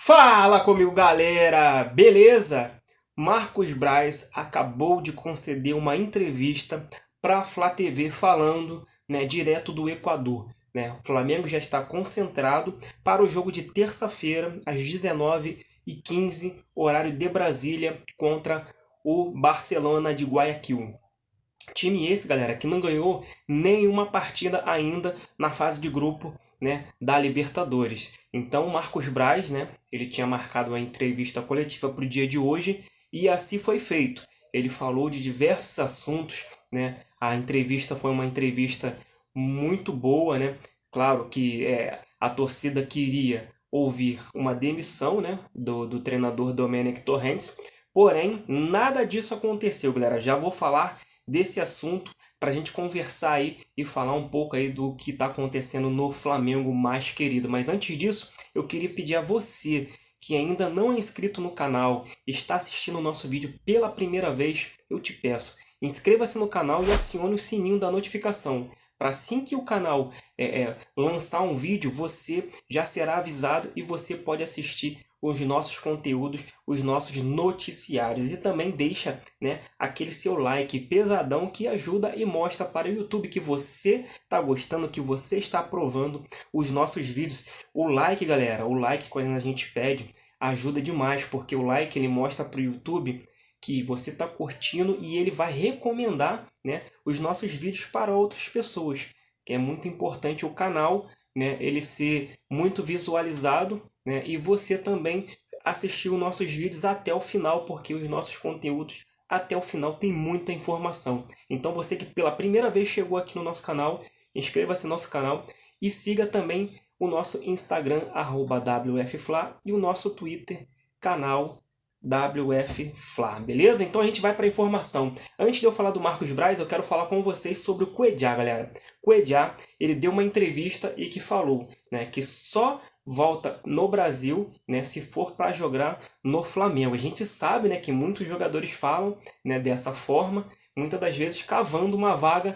Fala comigo, galera! Beleza? Marcos Braz acabou de conceder uma entrevista para a Flá TV falando, direto do Equador, O Flamengo já está concentrado para o jogo de terça-feira às 19h15, horário de Brasília, contra o Barcelona de Guayaquil. Time esse, galera, que não ganhou nenhuma partida ainda na fase de grupo, da Libertadores. Então, o Marcos Braz, ele tinha marcado uma entrevista coletiva para o dia de hoje e assim foi feito. Ele falou de diversos assuntos, A entrevista foi uma entrevista muito boa, Claro que a torcida queria ouvir uma demissão, do treinador Domenech Torrent. Porém, nada disso aconteceu, galera. Já vou falar desse assunto para a gente conversar aí e falar um pouco aí do que está acontecendo no Flamengo mais querido. Mas antes disso, eu queria pedir a você que ainda não é inscrito no canal, está assistindo o nosso vídeo pela primeira vez, eu te peço, inscreva-se no canal e acione o sininho da notificação. Para assim que o canal lançar um vídeo, você já será avisado e você pode assistir os nossos conteúdos, os nossos noticiários. E também deixa aquele seu like pesadão que ajuda e mostra para o YouTube que você está gostando, que você está aprovando os nossos vídeos. O like, galera, o like quando a gente pede ajuda demais, porque o like ele mostra para o YouTube que você está curtindo e ele vai recomendar os nossos vídeos para outras pessoas, que é muito importante o canal ele ser muito visualizado, e você também assistir os nossos vídeos até o final, porque os nossos conteúdos até o final tem muita informação. Então você que pela primeira vez chegou aqui no nosso canal, inscreva-se no nosso canal e siga também o nosso Instagram, @WFFla, e o nosso Twitter, canal WFFla, beleza? Então a gente vai para a informação. Antes de eu falar do Marcos Braz, eu quero falar com vocês sobre o Cuéllar, galera. Cuéllar, ele deu uma entrevista e que falou, que só volta no Brasil, se for para jogar no Flamengo. A gente sabe, que muitos jogadores falam, dessa forma, muitas das vezes cavando uma vaga,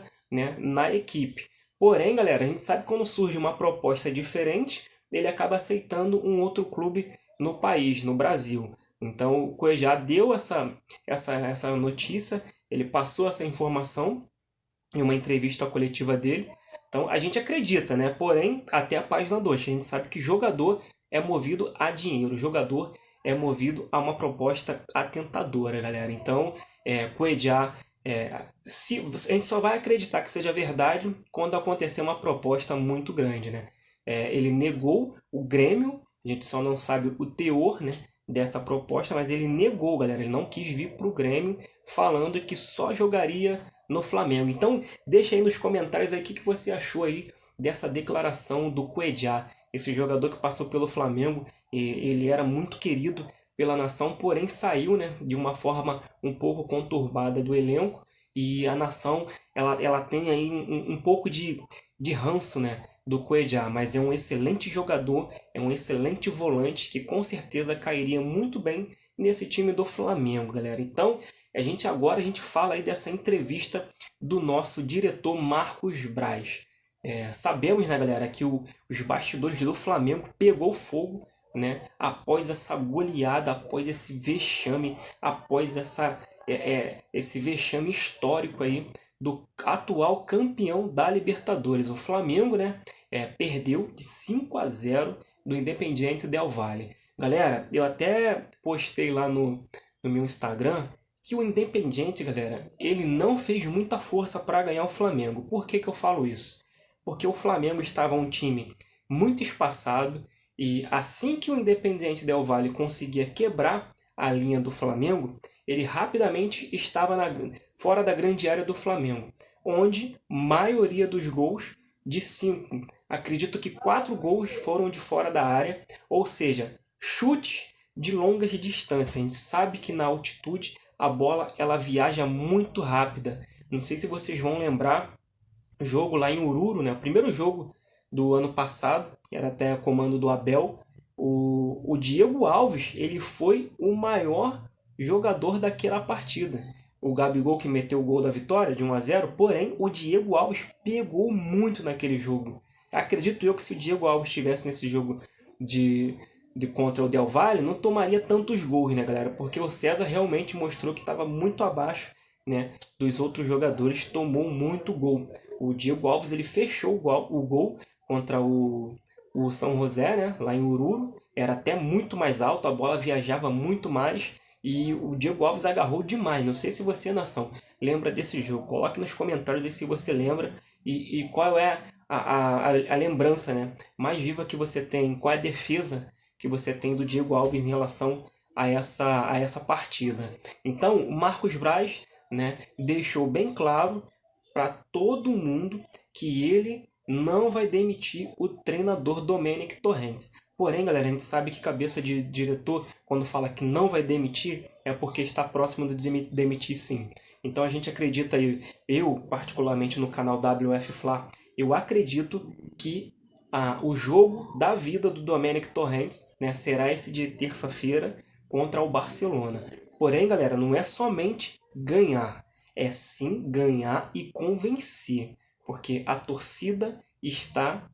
na equipe. Porém, galera, a gente sabe que quando surge uma proposta diferente, ele acaba aceitando um outro clube no país, no Brasil. Então o Cuéllar deu essa notícia, ele passou essa informação em uma entrevista coletiva dele. Então a gente acredita, Porém, até a página 2, a gente sabe que jogador é movido a dinheiro, jogador é movido a uma proposta atentadora, galera. Então, Cuéllar, a gente só vai acreditar que seja verdade quando acontecer uma proposta muito grande, ele negou o Grêmio, a gente só não sabe o teor, dessa proposta, mas ele negou, galera. Ele não quis vir para o Grêmio falando que só jogaria no Flamengo. Então, deixa aí nos comentários aí o que você achou aí dessa declaração do Cuéllar, esse jogador que passou pelo Flamengo. E ele era muito querido pela nação, porém saiu, de uma forma um pouco conturbada do elenco. E a nação, ela tem aí um pouco de ranço, do Cuéllar, mas é um excelente jogador, é um excelente volante que com certeza cairia muito bem nesse time do Flamengo, galera. Então, agora a gente fala aí dessa entrevista do nosso diretor Marcos Braz. Sabemos, galera, que os bastidores do Flamengo pegou fogo, após essa goleada, após esse vexame, após esse vexame histórico aí do atual campeão da Libertadores. O Flamengo, perdeu de 5-0 do Independiente Del Valle. Galera, eu até postei lá no meu Instagram que o Independiente, galera, ele não fez muita força para ganhar o Flamengo. Por que eu falo isso? Porque o Flamengo estava um time muito espaçado e assim que o Independiente Del Valle conseguia quebrar a linha do Flamengo, ele rapidamente estava fora da grande área do Flamengo, onde maioria dos gols, de 5, acredito que 4 gols foram de fora da área, ou seja, chute de longas distâncias. A gente sabe que na altitude a bola ela viaja muito rápida. Não sei se vocês vão lembrar, jogo lá em Oruro, o primeiro jogo do ano passado, que era até comando do Abel, o Diego Alves, ele foi o maior jogador daquela partida. O Gabigol que meteu o gol da vitória de 1-0, porém o Diego Alves pegou muito naquele jogo. Acredito eu que se o Diego Alves estivesse nesse jogo contra o Del Valle, não tomaria tantos gols, né, galera? Porque o César realmente mostrou que estava muito abaixo, né, dos outros jogadores, tomou muito gol. O Diego Alves ele fechou o gol contra o São José, né, lá em Oruro. Era até muito mais alto, a bola viajava muito mais e o Diego Alves agarrou demais. Não sei se você, nação, lembra desse jogo. Coloque nos comentários aí se você lembra e qual é a lembrança, né, mais viva que você tem, qual é a defesa que você tem do Diego Alves em relação a essa partida. Então, o Marcos Braz, né, deixou bem claro para todo mundo que ele não vai demitir o treinador Domenic Torrentes. Porém, galera, a gente sabe que cabeça de diretor, quando fala que não vai demitir, é porque está próximo de demitir sim. Então a gente acredita, eu particularmente no canal WF Fla, eu acredito que o jogo da vida do Domenic Torrentes, né, será esse de terça-feira contra o Barcelona. Porém, galera, não é somente ganhar, é sim ganhar e convencer, porque a torcida está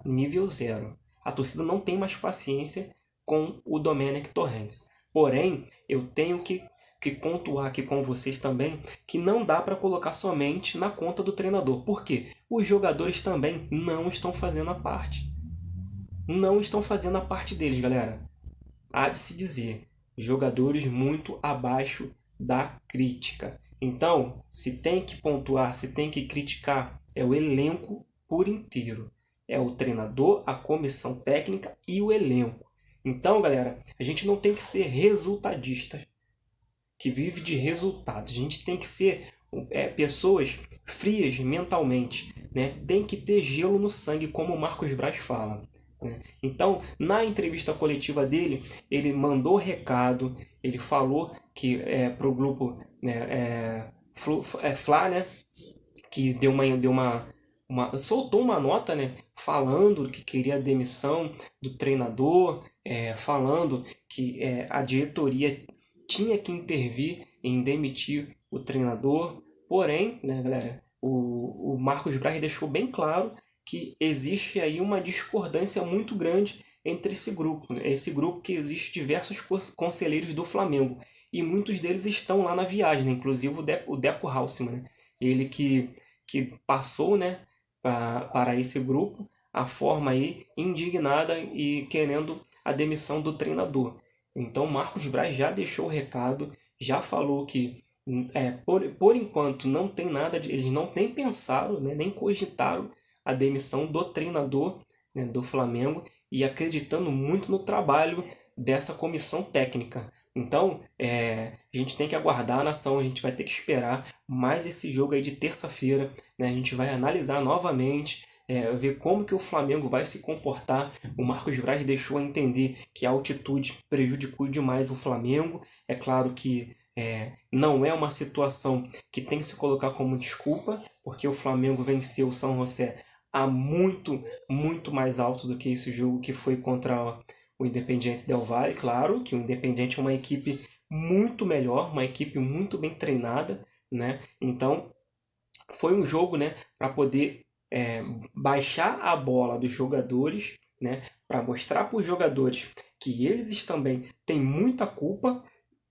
nível zero. A torcida não tem mais paciência com o Domenic Torrentes. Porém, eu tenho que pontuar aqui com vocês também que não dá para colocar somente na conta do treinador. Por quê? Os jogadores também não estão fazendo a parte. Não estão fazendo a parte deles, galera. Há de se dizer, jogadores muito abaixo da crítica. Então, se tem que pontuar, se tem que criticar, é o elenco por inteiro. É o treinador, a comissão técnica e o elenco. Então, galera, a gente não tem que ser resultadista, que vive de resultados. A gente tem que ser pessoas frias mentalmente, né? Tem que ter gelo no sangue, como o Marcos Braz fala. Né? Então, na entrevista coletiva dele, ele mandou recado, ele falou que para o grupo, né, Fla, né, que soltou uma nota, né, falando que queria a demissão do treinador, falando que a diretoria tinha que intervir em demitir o treinador. Porém, né, galera, o Marcos Braz deixou bem claro que existe aí uma discordância muito grande entre esse grupo, né? Esse grupo que existe diversos conselheiros do Flamengo e muitos deles estão lá na viagem, né? Inclusive o Deco Haussmann, né? Ele que passou, né, para esse grupo a forma aí indignada e querendo a demissão do treinador. Então Marcos Braz já deixou o recado, já falou que por enquanto não tem nada, eles não nem pensaram, né, nem cogitaram a demissão do treinador, né, do Flamengo e acreditando muito no trabalho dessa comissão técnica. Então, a gente tem que aguardar a nação, a gente vai ter que esperar mais esse jogo aí de terça-feira, né? A gente vai analisar novamente, ver como que o Flamengo vai se comportar. O Marcos Braz deixou a entender que a altitude prejudicou demais o Flamengo. É claro que não é uma situação que tem que se colocar como desculpa, porque o Flamengo venceu o São José a muito, muito mais alto do que esse jogo que foi contra o Independiente Del Valle. Claro que o Independiente é uma equipe muito melhor, uma equipe muito bem treinada, né? Então, foi um jogo, né, para poder baixar a bola dos jogadores, né, para mostrar para os jogadores que eles também têm muita culpa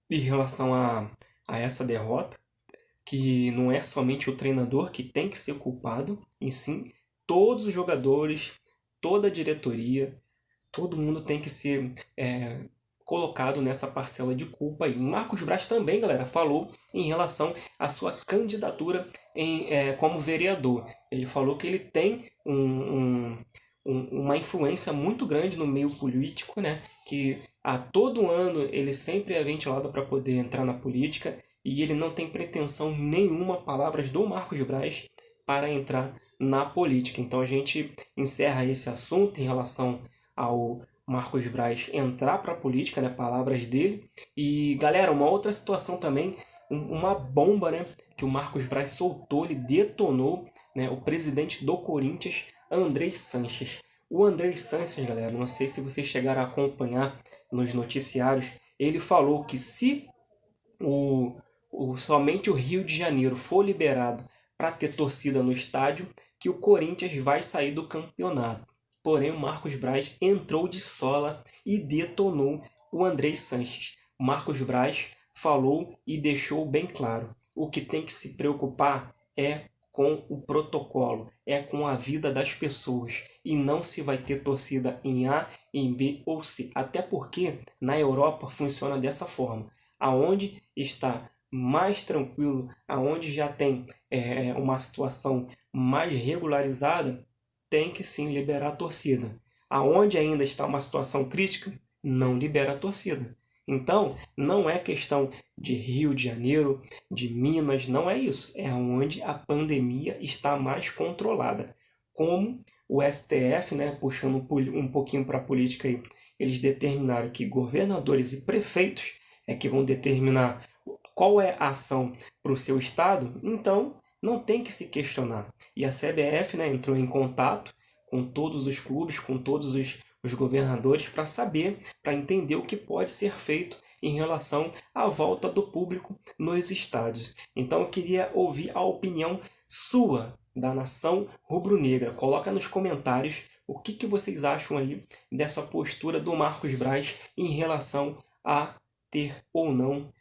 em relação a essa derrota, que não é somente o treinador que tem que ser culpado, e sim todos os jogadores, toda a diretoria, todo mundo tem que ser colocado nessa parcela de culpa aí. Marcos Braz também, galera, falou em relação à sua candidatura como vereador. Ele falou que ele tem uma influência muito grande no meio político, né? Que a todo ano ele sempre é ventilado para poder entrar na política e ele não tem pretensão nenhuma, palavras do Marcos Braz, para entrar na política. Então a gente encerra esse assunto em relação ao Marcos Braz entrar para a política, né? Palavras dele. E galera, uma outra situação também, uma bomba, né, que o Marcos Braz soltou, ele detonou, né, o presidente do Corinthians, Andrés Sanches. O Andrés Sanches, galera, não sei se vocês chegaram a acompanhar nos noticiários, ele falou que se somente o Rio de Janeiro for liberado para ter torcida no estádio, que o Corinthians vai sair do campeonato. Porém, o Marcos Braz entrou de sola e detonou o Andrei Sanches. O Marcos Braz falou e deixou bem claro: o que tem que se preocupar é com o protocolo, é com a vida das pessoas, e não se vai ter torcida em A, em B ou C. Até porque na Europa funciona dessa forma. Aonde está mais tranquilo, aonde já tem uma situação mais regularizada, tem que sim liberar a torcida. Aonde ainda está uma situação crítica, não libera a torcida. Então, não é questão de Rio de Janeiro, de Minas, não é isso. É onde a pandemia está mais controlada. Como o STF, né, puxando um pouquinho para a política aí, eles determinaram que governadores e prefeitos é que vão determinar qual é a ação para o seu estado, então não tem que se questionar. E a CBF, né, entrou em contato com todos os clubes, com todos os governadores, para saber, para entender o que pode ser feito em relação à volta do público nos estádios. Então eu queria ouvir a opinião sua, da nação rubro-negra. Coloca nos comentários o que vocês acham aí dessa postura do Marcos Braz em relação a ter ou não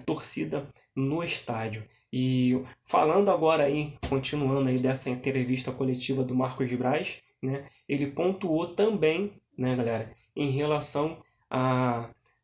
torcida no estádio. E falando agora aí, continuando aí dessa entrevista coletiva do Marcos Braz, né, ele pontuou também, né, galera, em relação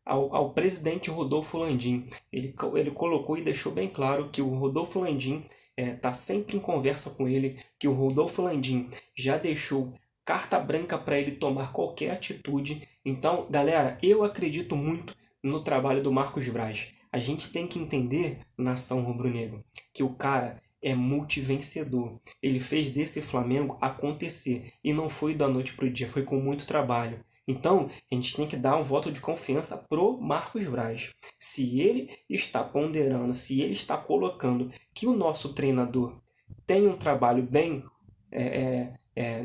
ao presidente Rodolfo Landim. Ele colocou e deixou bem claro que o Rodolfo Landim está sempre em conversa com ele, que o Rodolfo Landim já deixou carta branca para ele tomar qualquer atitude. Então, galera, eu acredito muito no trabalho do Marcos Braz. A gente tem que entender, nação rubro-negra, que o cara é multivencedor. Ele fez desse Flamengo acontecer. E não foi da noite para o dia, foi com muito trabalho. Então, a gente tem que dar um voto de confiança pro Marcos Braz. Se ele está ponderando, se ele está colocando que o nosso treinador tem um trabalho bem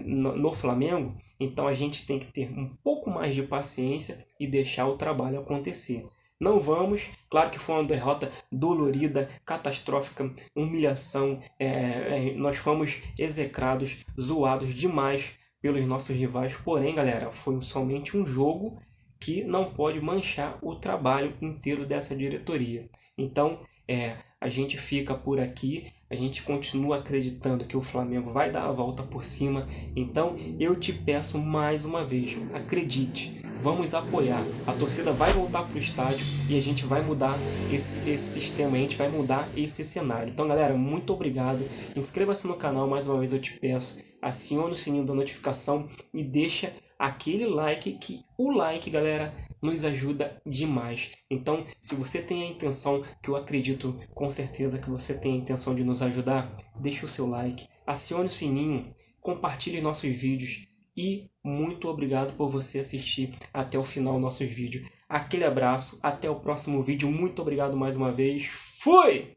no Flamengo, então a gente tem que ter um pouco mais de paciência e deixar o trabalho acontecer. Não vamos, claro que foi uma derrota dolorida, catastrófica, humilhação, nós fomos execrados, zoados demais pelos nossos rivais, porém, galera, foi somente um jogo que não pode manchar o trabalho inteiro dessa diretoria. Então, a gente fica por aqui, a gente continua acreditando que o Flamengo vai dar a volta por cima. Então, eu te peço mais uma vez, acredite, vamos apoiar. A torcida vai voltar para o estádio e a gente vai mudar esse sistema, a gente vai mudar esse cenário. Então, galera, muito obrigado. Inscreva-se no canal, mais uma vez eu te peço. Acione o sininho da notificação e deixa aquele like, que o like, galera, nos ajuda demais. Então, se você tem a intenção, que eu acredito com certeza que você tem a intenção de nos ajudar, deixa o seu like, acione o sininho, compartilhe nossos vídeos e muito obrigado por você assistir até o final nossos vídeos. Aquele abraço, até o próximo vídeo, muito obrigado mais uma vez, fui!